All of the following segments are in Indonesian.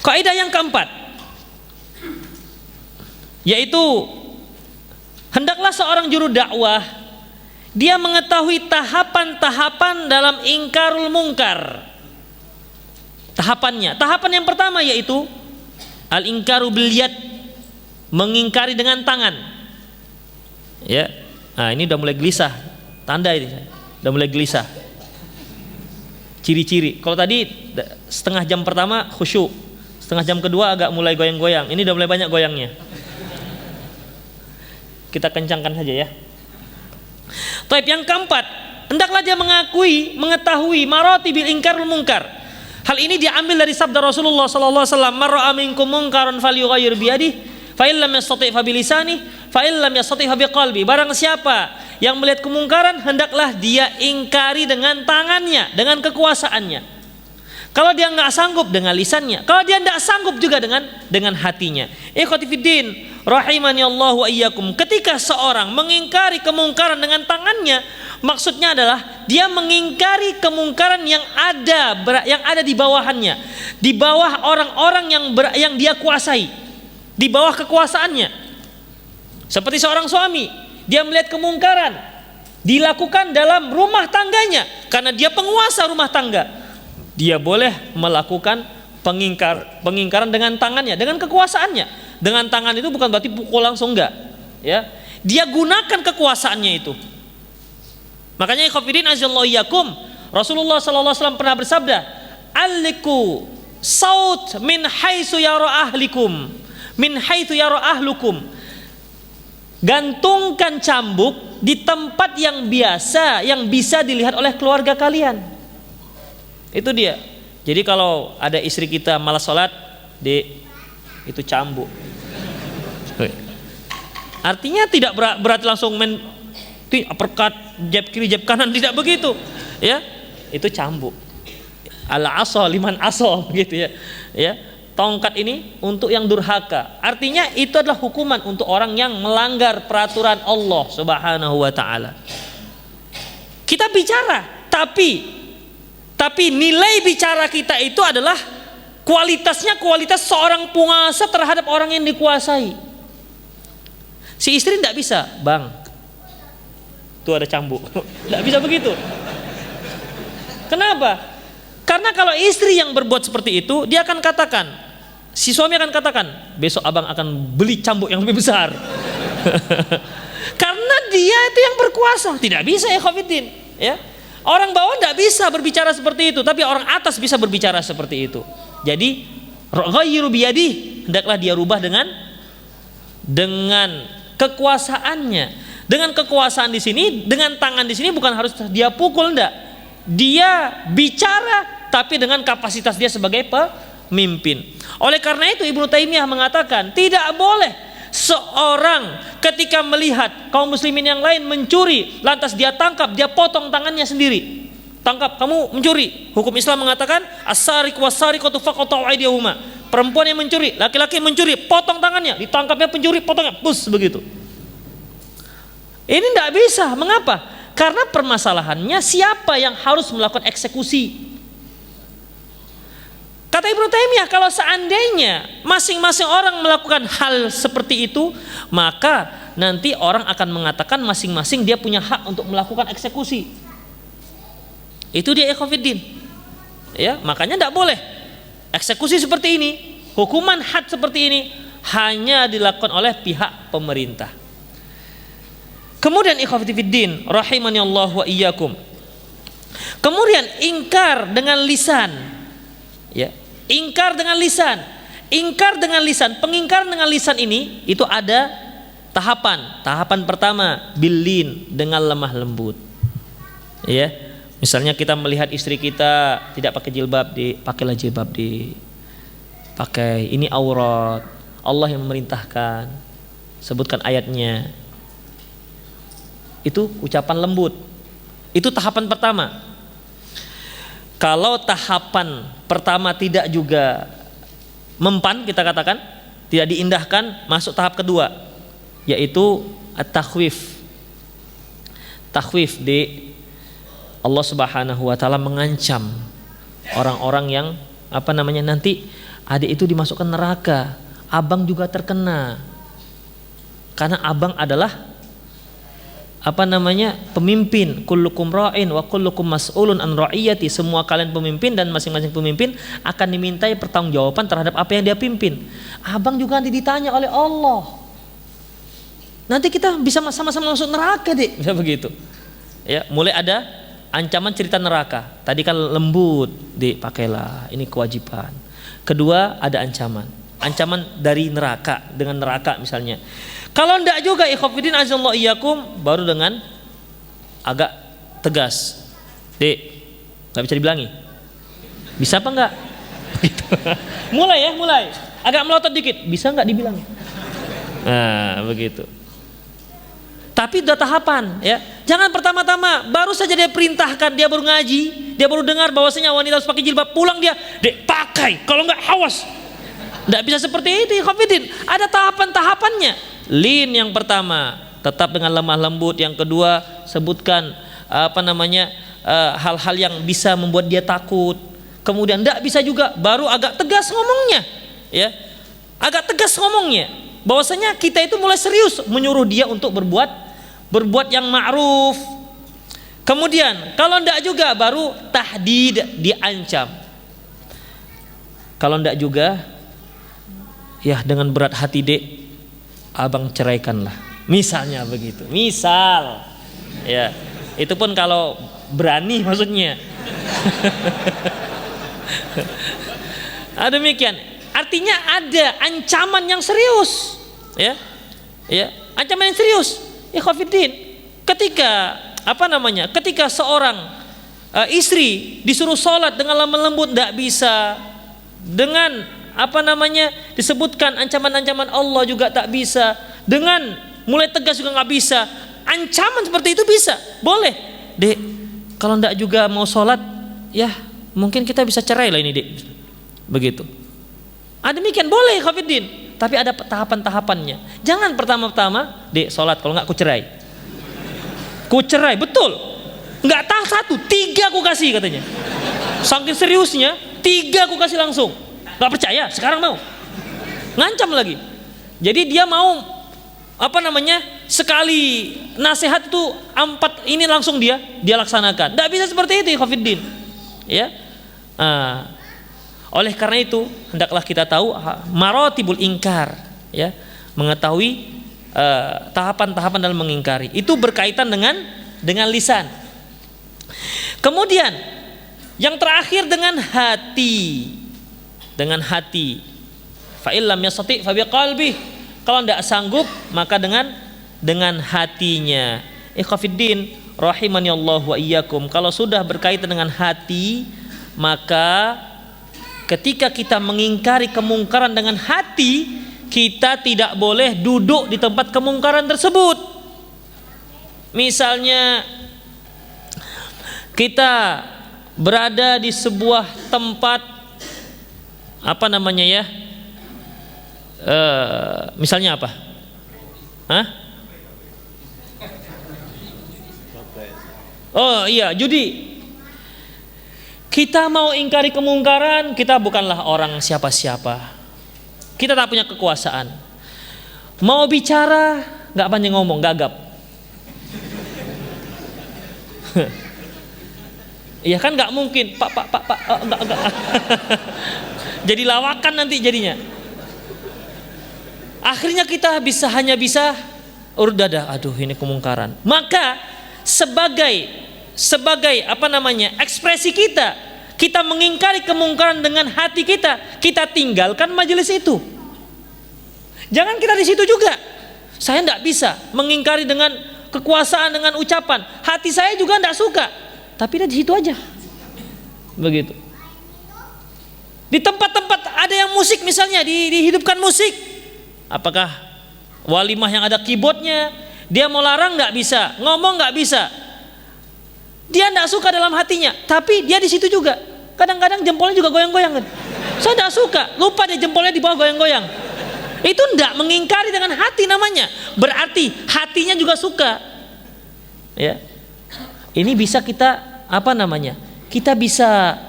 Kaidah yang keempat, yaitu hendaklah seorang juru dakwah dia mengetahui tahapan-tahapan dalam ingkarul mungkar. Tahapannya, tahapan yang pertama yaitu al-ingkaru bil yad, mengingkari dengan tangan. Ya, nah ini udah mulai gelisah, tanda ini, udah mulai gelisah. Ciri-ciri. Kalau tadi setengah jam pertama khusyuk, setengah jam kedua agak mulai goyang-goyang. Ini udah mulai banyak goyangnya. Kita kencangkan saja ya. Taib yang keempat, hendaklah dia mengetahui maratibil ingkarul munkar. Hal ini diambil dari sabda Rasulullah sallallahu alaihi wasallam, "Man ra'a minkum munkaran falyughayyir bi yadihi, fa in lam yastati' fa bi lisanihi, fa in lam yastati' fa bi qalbi." Barang siapa yang melihat kemungkaran, hendaklah dia ingkari dengan tangannya, dengan kekuasaannya. Kalau dia nggak sanggup, dengan lisannya. Kalau dia nggak sanggup juga dengan hatinya. Ikhwati fiddin, rahimani Allah wa iyyakum. Ketika seorang mengingkari kemungkaran dengan tangannya, maksudnya adalah dia mengingkari kemungkaran yang ada di bawahannya, di bawah orang-orang yang dia kuasai, di bawah kekuasaannya. Seperti seorang suami, dia melihat kemungkaran dilakukan dalam rumah tangganya karena dia penguasa rumah tangga. Dia boleh melakukan pengingkaran dengan tangannya, dengan kekuasaannya. Dengan tangan itu bukan berarti pukul langsung, enggak, ya. Dia gunakan kekuasaannya itu. Makanya ikhwatiddin azallahu iyyakum, Rasulullah sallallahu alaihi wasallam pernah bersabda, "Alliku saut min haitsu yara ahlikum, min haitsu yara ahlukum." Gantungkan cambuk di tempat yang biasa, yang bisa dilihat oleh keluarga kalian. Itu dia. Jadi kalau ada istri kita malas sholat, itu cambuk. Artinya tidak berarti langsung uppercut, jab kiri jab kanan, tidak begitu. Ya, itu cambuk. Ala asal liman asal gitu ya. Ya, tongkat ini untuk yang durhaka. Artinya itu adalah hukuman untuk orang yang melanggar peraturan Allah Subhanahu wa taala. Kita bicara, tapi nilai bicara kita itu adalah kualitasnya kualitas seorang penguasa terhadap orang yang dikuasai. Si istri tidak bisa, "Bang, tuh ada cambuk." Tidak bisa begitu. Kenapa? Karena kalau istri yang berbuat seperti itu, dia akan katakan, si suami akan katakan, "Besok abang akan beli cambuk yang lebih besar." Karena dia itu yang berkuasa. Tidak bisa ya khafidin, ya. Orang bawah tidak bisa berbicara seperti itu, tapi orang atas bisa berbicara seperti itu. Jadi ghayyiru biyadihi, hendaklah dia rubah dengan kekuasaannya. Dengan kekuasaan di sini, dengan tangan di sini bukan harus dia pukul, enggak. Dia bicara tapi dengan kapasitas dia sebagai pemimpin. Oleh karena itu Ibnu Taimiyah mengatakan, tidak boleh seorang ketika melihat kaum muslimin yang lain mencuri, lantas dia tangkap, dia potong tangannya sendiri. Tangkap, kamu mencuri. Hukum Islam mengatakan as-sariq was-sariqatu faqatu aydiyahuma. Perempuan yang mencuri, laki-laki mencuri, potong tangannya. Ditangkapnya pencuri, potongnya, bus begitu. Ini tidak bisa. Mengapa? Karena permasalahannya siapa yang harus melakukan eksekusi. Kata Ibnu Taimiyah, kalau seandainya masing-masing orang melakukan hal seperti itu, maka nanti orang akan mengatakan masing-masing dia punya hak untuk melakukan eksekusi. Itu dia ikhwatiddin. Ya, makanya tidak boleh eksekusi seperti ini, hukuman had seperti ini hanya dilakukan oleh pihak pemerintah. Kemudian ikhwatiddin rahimani Allah wa iyyakum. Kemudian ingkar dengan lisan. Ya. Ingkar dengan lisan. Ingkar dengan lisan, pengingkaran dengan lisan ini itu ada tahapan. Tahapan pertama billin, dengan lemah lembut. Ya. Misalnya kita melihat istri kita tidak pakai jilbab, pakailah jilbab, pakai, ini aurat. Allah yang memerintahkan. Sebutkan ayatnya. Itu ucapan lembut. Itu tahapan pertama. Kalau tahapan pertama tidak juga mempan, kita katakan tidak diindahkan, masuk tahap kedua, yaitu at-takhwif. Takhwif di Allah Subhanahu wa taala mengancam orang-orang yang nanti adik itu dimasukkan neraka, abang juga terkena. Karena abang adalah pemimpin. Kullukum ra'in wa kullukum mas'ulun an ra'iyati. Semua kalian pemimpin dan masing-masing pemimpin akan dimintai pertanggungjawaban terhadap apa yang dia pimpin. Abang juga nanti ditanya oleh Allah. Nanti kita bisa sama-sama masuk neraka, Dik. Bisa begitu. Ya, mulai ada ancaman cerita neraka. Tadi kan lembut, Dik, pakailah. Ini kewajiban. Kedua, ada ancaman. Ancaman dari neraka, dengan neraka misalnya. Kalau enggak juga ikhwafidin azallahu iyyakum, baru dengan agak tegas. Dek, enggak bisa dibilangi. Bisa apa enggak? Gitu. Mulai. Agak melotot dikit, bisa enggak dibilangi? Nah, begitu. Tapi udah tahapan, ya. Jangan pertama-tama baru saja dia perintahkan, dia baru ngaji, dia baru dengar bahwasanya wanita harus pakai jilbab, pulang dia, "Dek, pakai, kalau enggak awas." Enggak bisa seperti itu, ikhwafidin. Ada tahapan-tahapannya. Lin yang pertama, tetap dengan lemah lembut. Yang kedua, sebutkan hal-hal yang bisa membuat dia takut. Kemudian tidak bisa juga, baru agak tegas ngomongnya, ya, agak tegas ngomongnya. Bahwasanya kita itu mulai serius menyuruh dia untuk berbuat yang ma'ruf. Kemudian kalau tidak juga, baru tahdid, diancam. Kalau tidak juga, ya dengan berat hati, Dek, abang ceraikanlah, misalnya begitu. Misal, ya, itu pun kalau berani maksudnya. Demikian. Artinya ada ancaman yang serius, ya, ancaman yang serius. Ikhwafidin, ketika ketika seorang istri disuruh sholat dengan lemah lembut tidak bisa, dengan disebutkan ancaman-ancaman Allah juga tak bisa, dengan mulai tegas juga nggak bisa. Ancaman seperti itu bisa, boleh, Dek, kalau ndak juga mau sholat, ya mungkin kita bisa cerai lah ini, Dek, begitu. Demikian boleh, Khafidin, tapi ada tahapan-tahapannya. Jangan pertama-tama, Dek, sholat, kalau nggak ku cerai, betul, nggak tahu 1, 3 aku kasih katanya. Saking seriusnya, 3 aku kasih langsung. Gak percaya, sekarang mau ngancam lagi. Jadi dia mau sekali nasihat itu 4 ini langsung dia laksanakan. Tidak bisa seperti itu, Khafidin, ya. Oleh karena itu hendaklah kita tahu maratibul ingkar, ya, mengetahui tahapan-tahapan dalam mengingkari. Itu berkaitan dengan lisan. Kemudian yang terakhir dengan hati. Fa illam yastati fa biqalbi. Kalau tidak sanggup, maka dengan hatinya. Ikhwafidin rahimani Allah wa iyyakum. Kalau sudah berkaitan dengan hati, maka ketika kita mengingkari kemungkaran dengan hati, kita tidak boleh duduk di tempat kemungkaran tersebut. Misalnya kita berada di sebuah tempat misalnya apa? Oh iya, judi. Kita mau ingkari kemungkaran, kita bukanlah orang siapa-siapa. Kita tak punya kekuasaan. Mau bicara, nggak pandai ngomong, gagap. Iya kan, nggak mungkin, Pak, enggak. Jadi lawakan nanti jadinya. Akhirnya kita hanya bisa urut dada. Aduh, ini kemungkaran. Maka sebagai ekspresi kita mengingkari kemungkaran dengan hati kita tinggalkan majelis itu. Jangan kita di situ juga. Saya tidak bisa mengingkari dengan kekuasaan, dengan ucapan. Hati saya juga tidak suka. Tapi dia di situ aja. Begitu. Di tempat-tempat ada yang musik misalnya, dihidupkan musik. Apakah walimah yang ada keyboardnya, dia mau larang nggak bisa, ngomong nggak bisa. Dia nggak suka dalam hatinya, tapi dia di situ juga. Kadang-kadang jempolnya juga goyang-goyang kan. Saya nggak suka, lupa dia jempolnya di bawah goyang-goyang. Itu nggak mengingkari dengan hati namanya. Berarti hatinya juga suka. Ya, ini bisa kita kita bisa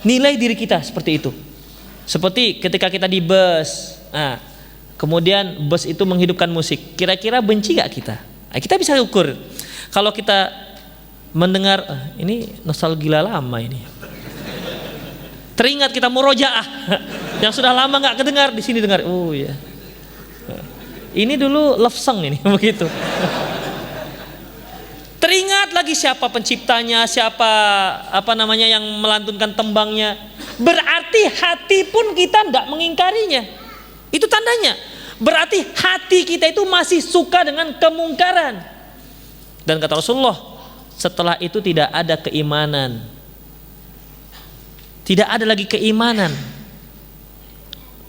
nilai diri kita seperti itu. Seperti ketika kita di bus, kemudian bus itu menghidupkan musik, kira-kira benci gak kita? Kita bisa ukur. Kalau kita mendengar, ini nostalgia lama ini, teringat kita murojaah yang sudah lama gak kedengar, di sini dengar, oh ya, ini dulu love song ini begitu. Teringat lagi siapa penciptanya, siapa yang melantunkan tembangnya. Berarti hati pun kita tidak mengingkarinya. Itu tandanya. Berarti hati kita itu masih suka dengan kemungkaran. Dan kata Rasulullah, setelah itu tidak ada keimanan. Tidak ada lagi keimanan.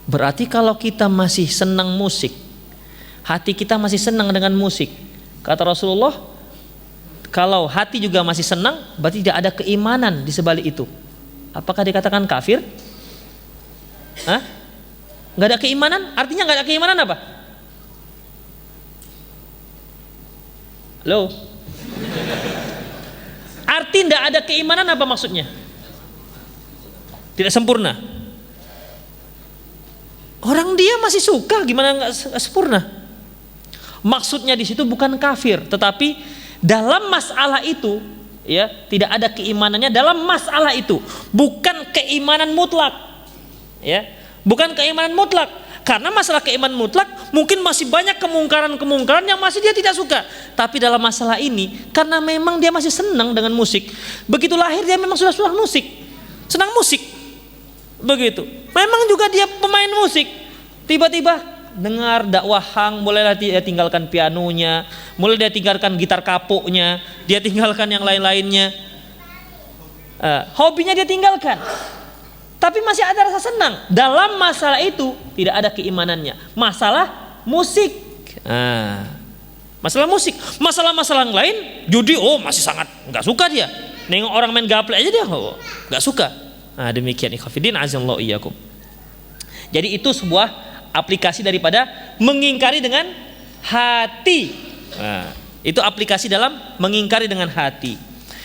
Berarti kalau kita masih senang musik, hati kita masih senang dengan musik, kata Rasulullah, kalau hati juga masih senang, berarti tidak ada keimanan di sebalik itu. Apakah dikatakan kafir? Nggak ada keimanan? Artinya nggak ada keimanan apa? Halo? Arti nggak ada keimanan apa maksudnya? Tidak sempurna. Orang dia masih suka, gimana nggak sempurna? Maksudnya di situ bukan kafir, tetapi dalam masalah itu, ya, tidak ada keimanannya dalam masalah itu. Bukan keimanan mutlak, ya, bukan keimanan mutlak. Karena masalah keimanan mutlak mungkin masih banyak kemungkaran-kemungkaran yang masih dia tidak suka. Tapi dalam masalah ini, karena memang dia masih senang dengan musik, begitu lahir dia memang sudah suka musik, senang musik, begitu. Memang juga dia pemain musik. Tiba-tiba dengar dakwah hang, mulailah dia tinggalkan pianonya, mulai dia tinggalkan gitar kapuknya, dia tinggalkan yang lain-lainnya, hobinya dia tinggalkan, tapi masih ada rasa senang. Dalam masalah itu tidak ada keimanannya. Masalah musik, masalah musik, masalah-masalah yang lain, judi, masih sangat nggak suka dia. Nengok orang main gaple aja dia nggak suka. Demikian ikhwafidin azallahu iyyakum. Jadi itu sebuah aplikasi daripada mengingkari dengan hati. Itu aplikasi dalam mengingkari dengan hati.